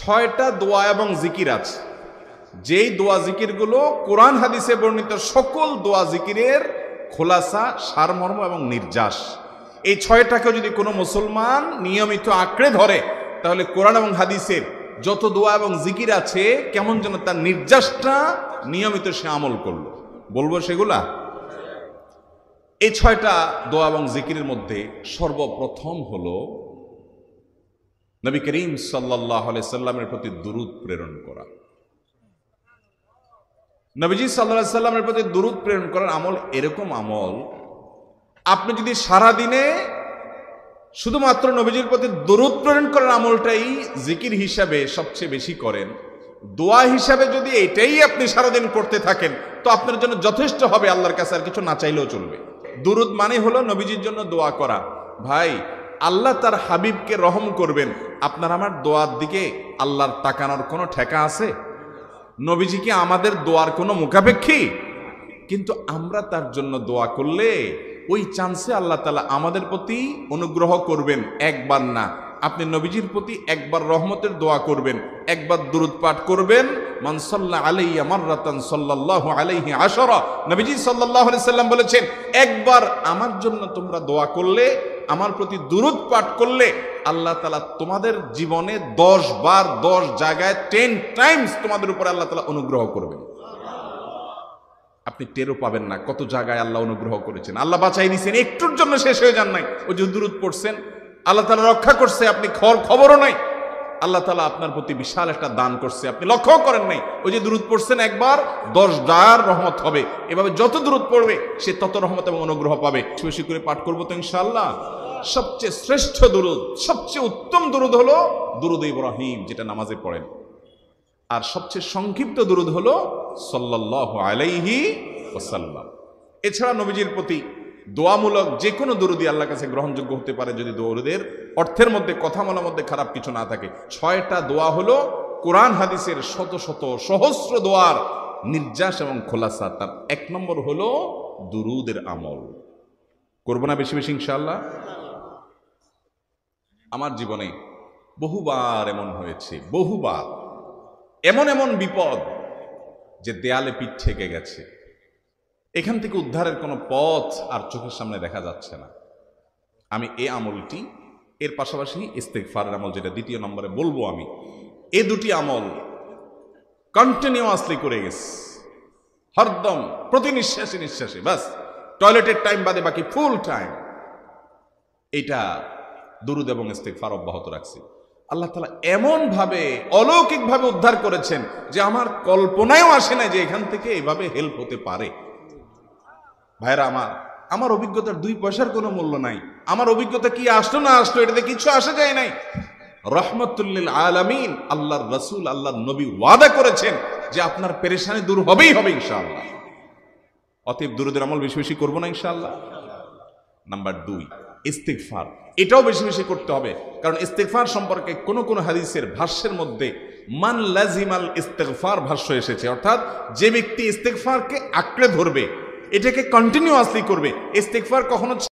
ছয়টা দোয়া এবং জিকির আছে, যেই দোয়া জিকিরগুলো কোরআন হাদিসে বর্ণিত সকল দোয়া জিকিরের খোলাসা, সারমর্ম এবং নির্যাস। এই ছয়টাকে যদি কোনো মুসলমান নিয়মিত আঁকড়ে ধরে, তাহলে কোরআন এবং হাদিসের যত দোয়া এবং জিকির আছে কেমন যেন তার নির্যাসটা নিয়মিত সে আমল করলো। বলবো সেগুলা। এই ছয়টা দোয়া এবং জিকিরের মধ্যে সর্বপ্রথম হলো নবী করিম সাল্লাল্লাহু আলাইহি সাল্লামের প্রতি দুরূদ প্রেরণ করা। নবীজি সাল্লাল্লাহু আলাইহি সাল্লামের প্রতি দুরূদ প্রেরণ করার আমল এরকম আমল, আপনি যদি সারা দিনে শুধুমাত্র নবীজির প্রতি দুরূদ প্রেরণ করার আমলটাই জিকির হিসাবে সবচেয়ে বেশি করেন, দোয়া হিসাবে যদি এটাই আপনি সারাদিন করতে থাকেন, তো আপনার জন্য যথেষ্ট হবে, আল্লাহর কাছে আর কিছু না চাইলেও চলবে। দুরূদ মানে হলো নবীজির জন্য দোয়া করা। ভাই, আল্লাহ তার হাবিবকে রহম করবেন, আপনার আমার দোয়ার দিকে আল্লাহর তাকানোর কোনো ঠেকা আছে? নবীজি কি আমাদের দোয়ার কোনো মুখাপেক্ষী? কিন্তু আমরা তার জন্য দোয়া করলে ওই চান্সে আল্লাহ তাআলা আমাদের প্রতি অনুগ্রহ করবেন। একবার না, আপনি নবীজির প্রতি একবার রহমতের দোয়া করবেন, একবার দুরূদ পাঠ করবেন। মান সাল্লা আলাইয়া মাররাতান সাল্লাল্লাহু আলাইহি আশারা। নবীজি সাল্লাল্লাহু আলাইহি সাল্লাম বলেছেন, একবার আমার জন্য তোমরা দোয়া করলে, আমার প্রতি দুরূদ পাঠ করলে, আল্লাহ তাআলা তোমাদের জীবনে 10 বার 10 জায়গায় 10 টাইমস তোমাদের উপরে আল্লাহ তাআলা অনুগ্রহ করবেন। আপনি টেরও পাবেন না কত জায়গায় আল্লাহ অনুগ্রহ করেছেন। আল্লাহ বাঁচাই দিয়েছেন, একটুর জন্য শেষ হয়ে যান নাই। ওই যে দুরূদ পড়ছেন, আল্লাহ তাআলা রক্ষা করছে, আপনি খবরও নাই। আল্লাহ তাআলা আপনার প্রতি বিশাল একটা দান করছে, আপনি লক্ষ্য করেন নাই। ওই যে দুরূদ পড়ছেন একবার, 10 বার রহমত হবে। এভাবে যত দুরূদ পড়বে সে তত রহমত এবং অনুগ্রহ পাবে। বেশি করে পাঠ করবো তো ইনশাআল্লাহ। সবচেয়ে শ্রেষ্ঠ দুরূদ, সবচেয়ে উত্তম দুরূদ হলো দুরূদ ইব্রাহিম, যেটা নামাজে পড়েন। আর সবচেয়ে সংক্ষিপ্ত দুরূদ হলো সাল্লাল্লাহু আলাইহি ওয়াসাল্লাম। এছাড়া নবীজির প্রতি দোয়ামূলক যে কোনো দুরূদই আল্লাহর কাছে গ্রহণযোগ্য হতে পারে, যদি দুরূদের অর্থের মধ্যে, কথামালার মধ্যে খারাপ কিছু না থাকে। 6টা দোয়া হলো কোরআন হাদিসের শত শত সহস্র দোয়ার নির্যাস এবং খোলাসা। তার 1 নম্বর হলো দুরূদের আমল। করবো না বেশি বেশি ইনশাআল্লাহ। আমার জীবনে বহুবার এমন হয়েছে, বহুবার এমন এমন বিপদ যে দেয়ালে পিঠ ঠেকে গেছে, এখান থেকে উদ্ধারের কোনো পথ আর চোখের সামনে দেখা যাচ্ছে না। আমি এই আমলটি, এর পাশাপাশি ইস্তেগফারের আমল, যেটা 2 নম্বরে বলবো আমি, এই 2টি আমল কন্টিনিউয়াসলি করে গেছি, হরদম প্রতি নিঃশ্বাসে নিঃশ্বাসে, বাস টয়লেটের টাইম বাদে বাকি ফুল টাইম এটা দুরূদ এবং ইস্তেগফার অব্যাহত রাখছি। আল্লাহ তাআলা এমন ভাবে অলৌকিক ভাবে উদ্ধার করেছেন যে আমার কল্পনায়ও আসে না যে এখান থেকে এভাবে হেল্প হতে পারে। ভাইরা আমার অভিজ্ঞতার 2 পয়সার কোনো মূল্য নাই। আমার অভিজ্ঞতা কি আসলো না আসলো এটাতে কিছু আসে যায় নাই। রহমাতুল লিল আলামিন আল্লাহর রাসূল, আল্লাহর নবী ওয়াদা করেছেন যে আপনার পেরেশানি দূর হবেই হবে ইনশাআল্লাহ। অতএব দুরূদের আমল বেশি বেশি করবো না ইনশাআল্লাহ। নাম্বার 2, ইস্তেগফার। এটাও বেশি বেশি করতে হবে, কারণ ইস্তেগফার সম্পর্কে কোন কোন হাদিসের ভাষ্যের মধ্যে মান লাজিমাল ইস্তেগফার ভাষ্য এসেছে, অর্থাৎ যে ব্যক্তি ইস্তেগফারকে আঁকড়ে ধরবে, এটাকে কন্টিনিউয়াসলি করবে, ইস্তেগফার কখনো